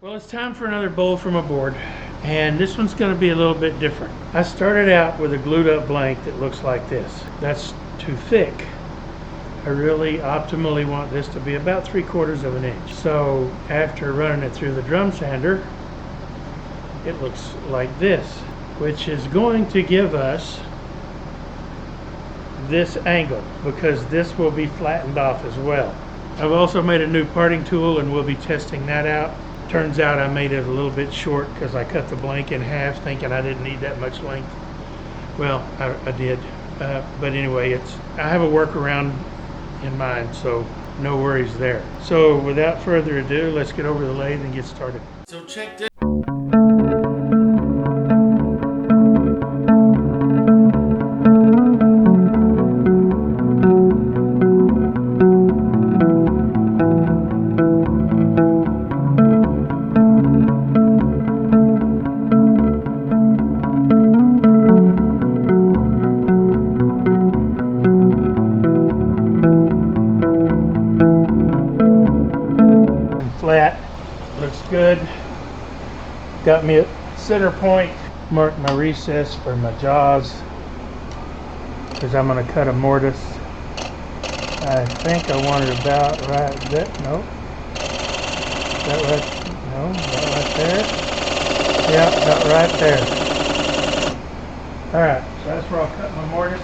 Well, it's time for another bowl from a board, and this one's going to be a little bit different. I started out with a glued up blank that looks like this. That's too thick. I really optimally want this to be about 3/4 of an inch. So after running it through the drum sander, it looks like this, which is going to give us this angle because this will be flattened off as well. I've also made a new parting tool and we'll be testing that out. Turns out I made it a little bit short because I cut the blank in half thinking I didn't need that much length. Well, I did, but anyway, I have a workaround in mind, so no worries there. So without further ado, let's get over to the lathe and get started. So check this. Flat, looks good. Got me a center point. Mark my recess for my jaws because I'm going to cut a mortise. I think I want it about right there. No, that right? No, about right there. Yeah, about right there. All right, so that's where I'll cut my mortise.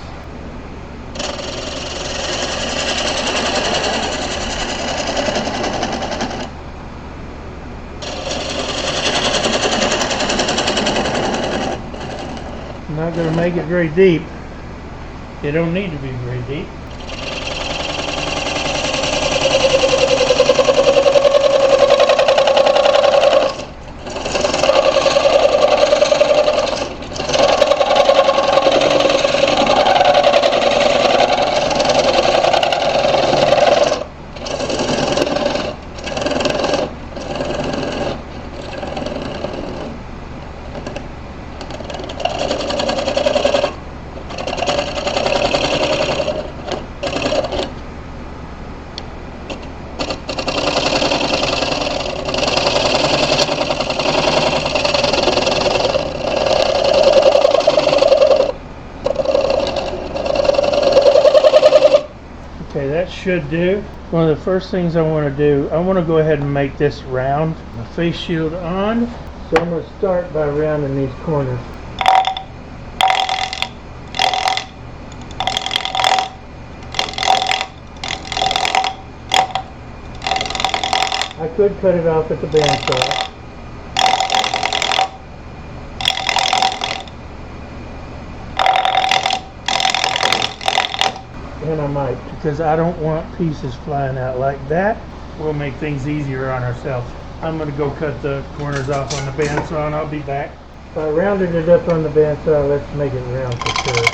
I'm not going to make it very deep. They don't need to be very deep. Okay, that should do. One of the first things I want to do, I want to go ahead and make this round. My face shield on. So I'm going to start by rounding these corners. I could cut it off at the bandsaw. And I might, because I don't want pieces flying out like that. We'll make things easier on ourselves. I'm going to go cut the corners off on the bandsaw and I'll be back. If I rounded it up on the bandsaw, let's make it round for sure.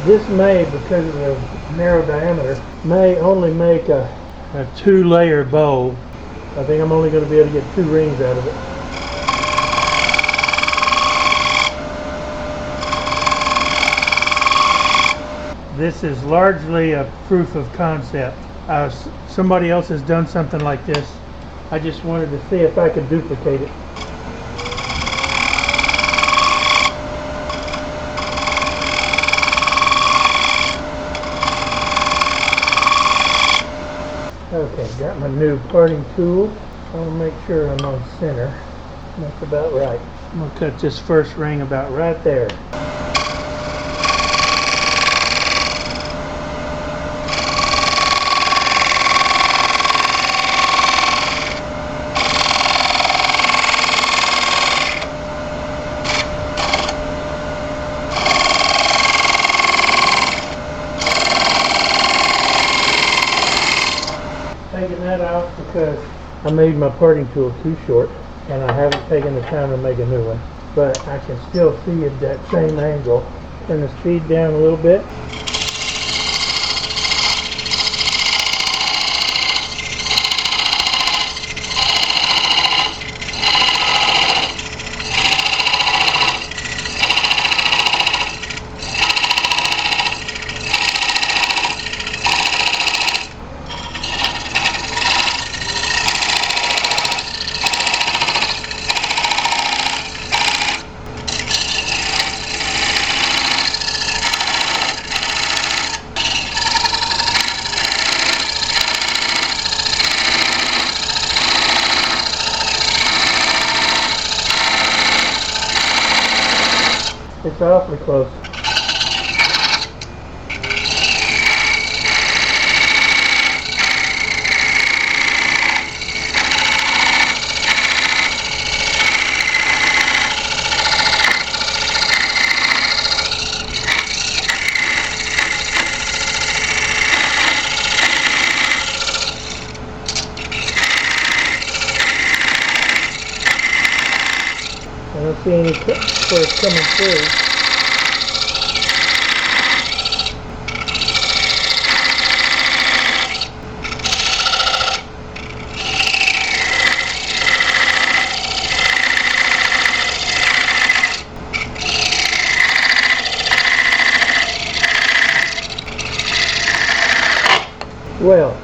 This may, because of the narrow diameter, may only make a 2-layer bowl. I think I'm only going to be able to get 2 rings out of it. This is largely a proof of concept. Somebody else has done something like this. I just wanted to see if I could duplicate it. Okay, got my new parting tool. I want to make sure I'm on center. That's about right. I'm going to cut this first ring about right there. Taking that out because I made my parting tool too short and I haven't taken the time to make a new one, but I can still see at that same angle. Turn the speed down a little bit. It's awfully close. I don't see any where it's coming through. Well,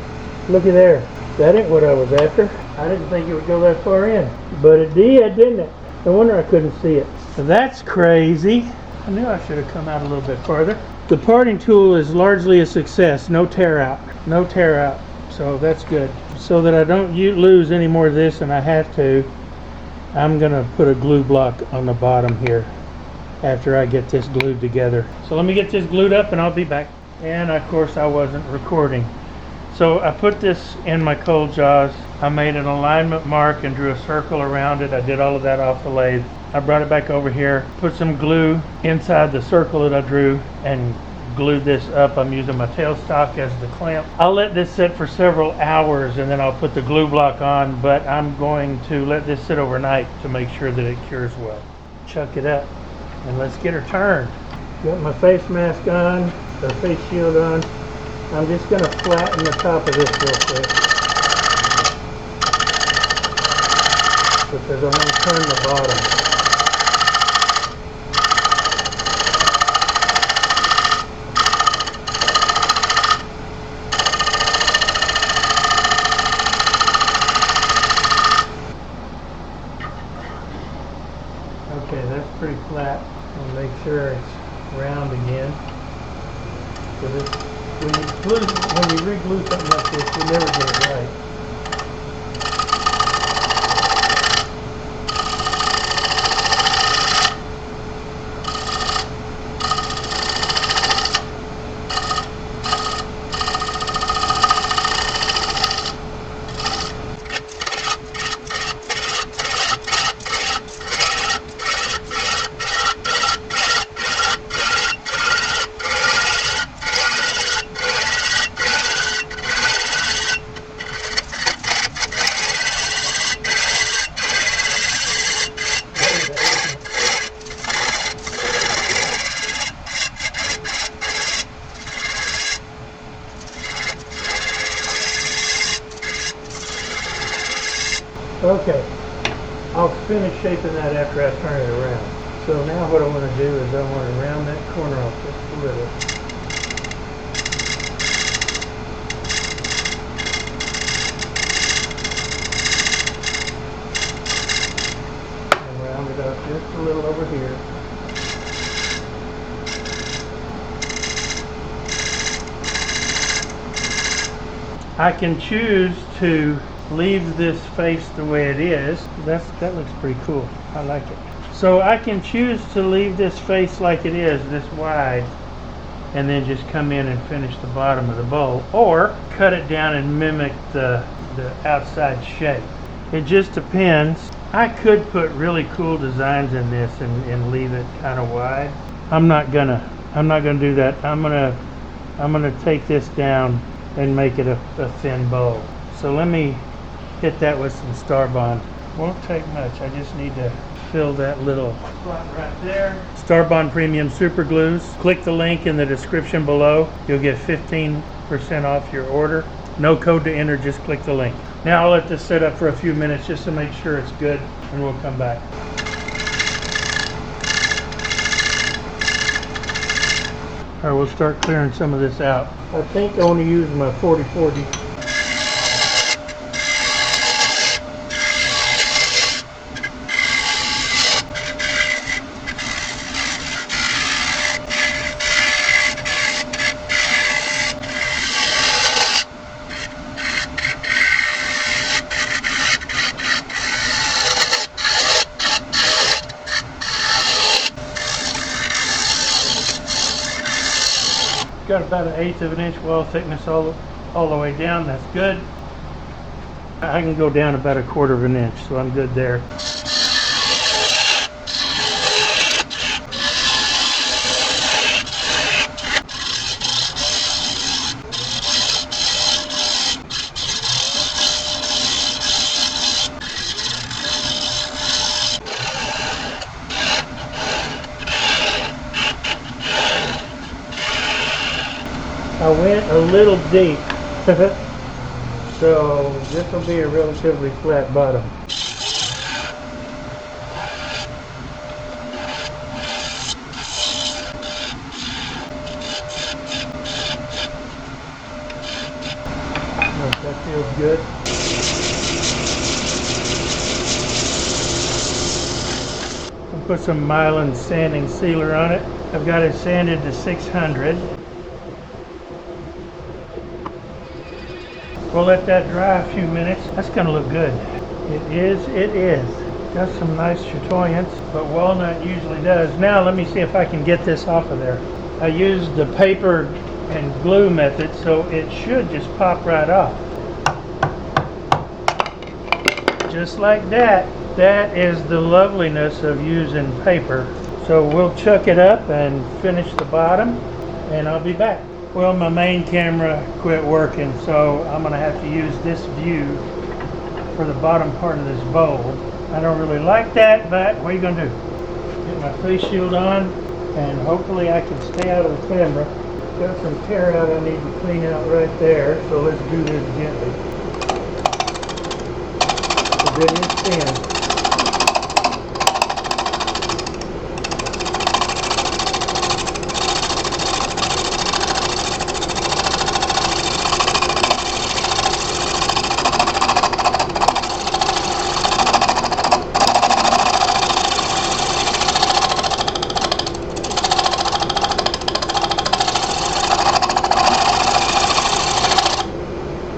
looky there. That ain't what I was after. I didn't think it would go that far in. But it did, didn't it? No wonder I couldn't see it. That's crazy. I knew I should have come out a little bit farther. The parting tool is largely a success. No tear out. No tear out. So that's good. So that I don't lose any more of this than I have to, I'm going to put a glue block on the bottom here after I get this glued together. So let me get this glued up and I'll be back. And of course I wasn't recording. So I put this in my cold jaws. I made an alignment mark and drew a circle around it. I did all of that off the lathe. I brought it back over here, put some glue inside the circle that I drew and glued this up. I'm using my tailstock as the clamp. I'll let this sit for several hours and then I'll put the glue block on, but I'm going to let this sit overnight to make sure that it cures well. Chuck it up and let's get her turned. Got my face mask on, or face shield on. I'm just going to flatten the top of this real quick because I'm going to turn the bottom. Okay, that's pretty flat. I'll make sure it's round again. So this, when you re-glue something like this, you never get it right. Okay, I'll finish shaping that after I turn it around. So now what I want to do is I want to round that corner off just a little. And round it up just a little over here. I can choose to leave this face the way it is. That looks pretty cool. I like it. So I can choose to leave this face like it is, this wide, and then just come in and finish the bottom of the bowl, or cut it down and mimic the outside shape. It just depends. I could put really cool designs in this and leave it kind of wide. I'm not gonna do that. I'm gonna take this down and make it a thin bowl. So let me hit that with some Star Bond. Won't take much. I just need to fill that little spot right there. Star Bond Premium Super Glues. Click the link in the description below. You'll get 15% off your order. No code to enter, just click the link. Now I'll let this sit up for a few minutes just to make sure it's good, and we'll come back. All right, we'll start clearing some of this out. I think I want to use my 40/40. got about 1/8 of an inch wall thickness all the way down. That's good. I can go down about 1/4 of an inch, so I'm good there. I went a little deep, so this will be a relatively flat bottom. That feels good. I'll put some Mylan sanding sealer on it. I've got it sanded to 600. We'll let that dry a few minutes. That's going to look good. It is. Got some nice chatoyance, but walnut usually does. Now let me see if I can get this off of there. I used the paper and glue method, so it should just pop right off. Just like that. That is the loveliness of using paper. So we'll chuck it up and finish the bottom, and I'll be back. Well, my main camera quit working, so I'm going to have to use this view for the bottom part of this bowl. I don't really like that, but what are you going to do? Get my face shield on, and hopefully I can stay out of the camera. Got some tear out I need to clean out right there, so let's do this gently. It is thin.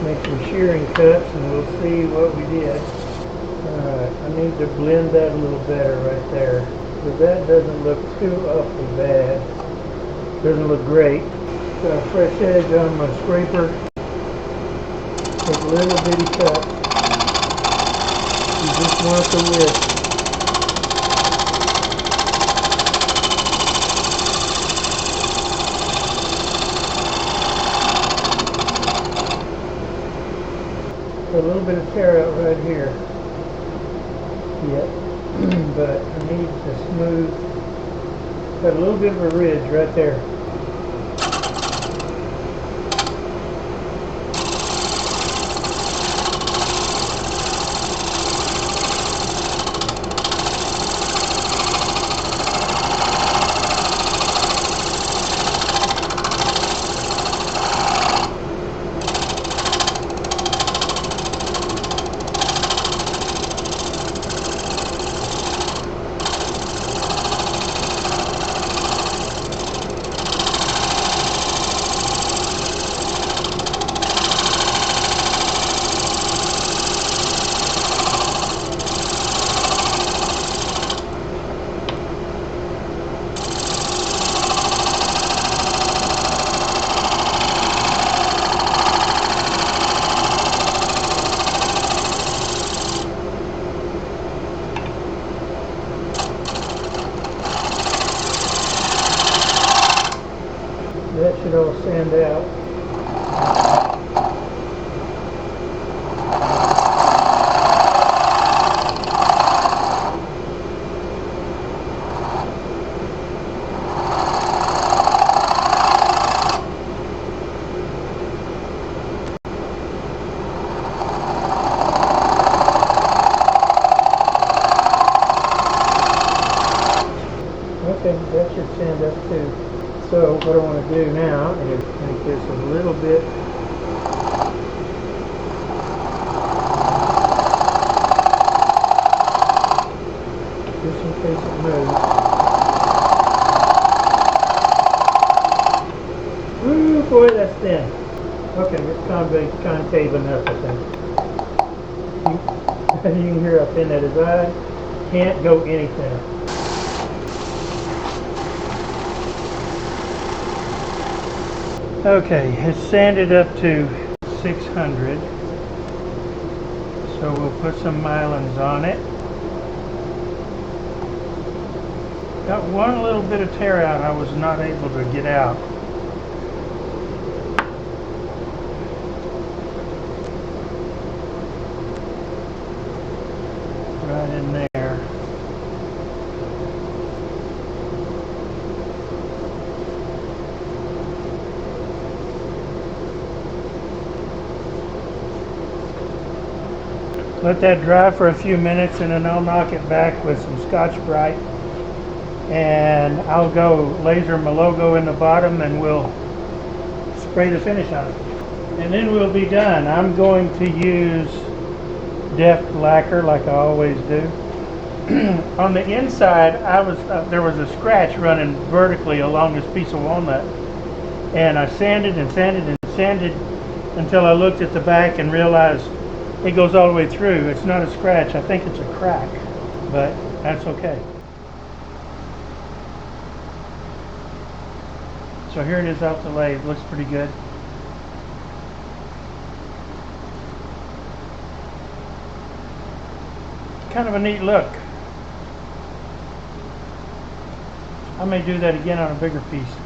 Make some shearing cuts and we'll see what we did. Alright, I need to blend that a little better right there. But that doesn't look too awfully bad. Doesn't look great. Got a fresh edge on my scraper. Take little bitty cuts. You just want the width. A little bit of tear out right here. Yep. But I need to smooth. Got a little bit of a ridge right there. That should all sand out. Okay, that should sand up too. So what I want to do now is make this a little bit just in case it moves. Ooh, boy, that's thin. Okay, it's concave enough, I think. You can hear how thin that is. I can't go any thinner. Okay, it's sanded up to 600. So we'll put some milings on it. Got one little bit of tear out I was not able to get out. Right in there. Let that dry for a few minutes and then I'll knock it back with some Scotch-Brite. And I'll go laser my logo in the bottom and we'll spray the finish on it. And then we'll be done. I'm going to use deft lacquer like I always do. On the inside, there was a scratch running vertically along this piece of walnut. And I sanded and sanded and sanded until I looked at the back and realized it goes all the way through. It's not a scratch. I think it's a crack, but that's okay. So here it is off the lathe. Looks pretty good. Kind of a neat look. I may do that again on a bigger piece.